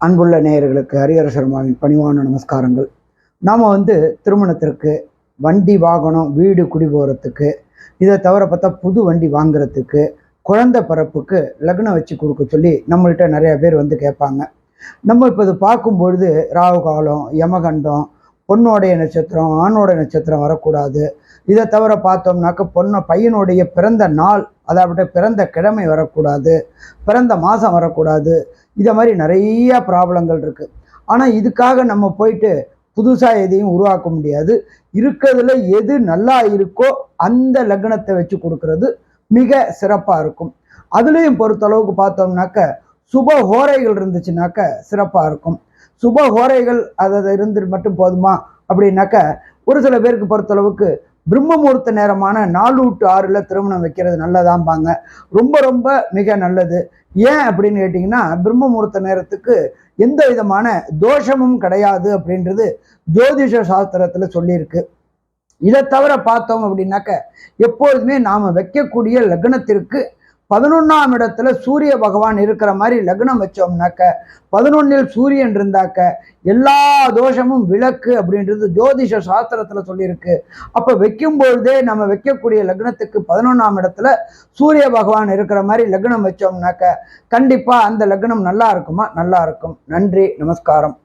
அன்புள்ள நேயர்களுக்கு ஹரிஹர சர்மாவின் பணிவான நமஸ்காரங்கள். நாம் திருமணத்திற்கு, வண்டி வாகனம், வீடு குடி போகிறதுக்கு, இதை தவிர பார்த்தா புது வண்டி வாங்குறதுக்கு, குழந்தை பிறப்புக்கு லக்னம் வச்சு கொடுக்க சொல்லி நம்மள்கிட்ட நிறைய பேர் கேட்பாங்க. நம்ம இப்போ இது பார்க்கும்பொழுது ராகு காலம், யமகண்டம், பொண்ணோடைய நட்சத்திரம், ஆணோட நட்சத்திரம் வரக்கூடாது. இதை தவிர பார்த்தோம்னாக்க பையனுடைய பிறந்த நாள், அதாவது பிறந்த கிழமை வரக்கூடாது, பிறந்த மாதம் வரக்கூடாது. இதை மாதிரி நிறைய ப்ராப்ளங்கள் இருக்குது. ஆனால் இதுக்காக நம்ம போயிட்டு புதுசாக எதையும் உருவாக்க முடியாது. இருக்கிறதுல எது நல்லா இருக்கோ அந்த லக்னத்தை வச்சு கொடுக்கறது மிக சிறப்பாக இருக்கும். அதுலேயும் பொறுத்தளவுக்கு பார்த்தோம்னாக்க சுப ஹோரைகள் இருந்துச்சுனாக்க சிறப்பாக இருக்கும். சுப ஹோரைகள் அதை இருந்து மட்டும் போதுமா அப்படின்னாக்க, ஒரு சில பேருக்கு பொறுத்தளவுக்கு பிரம்ம முகூர்த்த நேரமான 4 to 6 திருமணம் வைக்கிறது நல்லதாம்பாங்க. ரொம்ப ரொம்ப மிக நல்லது. ஏன் அப்படின்னு கேட்டிங்கன்னா, பிரம்ம முகூர்த்த நேரத்துக்கு எந்த விதமான தோஷமும் கிடையாது அப்படின்றது ஜோதிஷ சாஸ்திரத்தில் சொல்லியிருக்கு. இதை தவிர பார்த்தோம் அப்படின்னாக்க, எப்பொழுதுமே நாம் வைக்கக்கூடிய லக்னத்திற்கு 11ஆம் இடத்துல சூரிய பகவான் இருக்கிற மாதிரி லக்னம் வச்சோம்னாக்க, 11இல் சூரியன் இருந்தாக்க எல்லா தோஷமும் விளக்கு அப்படின்றது ஜோதிஷ சாஸ்திரத்தில் சொல்லியிருக்கு. அப்போ வைக்கும்பொழுதே நம்ம வைக்கக்கூடிய லக்னத்துக்கு 11ஆம் இடத்துல சூரிய பகவான் இருக்கிற மாதிரி லக்னம் வச்சோம்னாக்க கண்டிப்பாக அந்த லக்னம் நல்லா இருக்குமா? நல்லா இருக்கும். நன்றி, நமஸ்காரம்.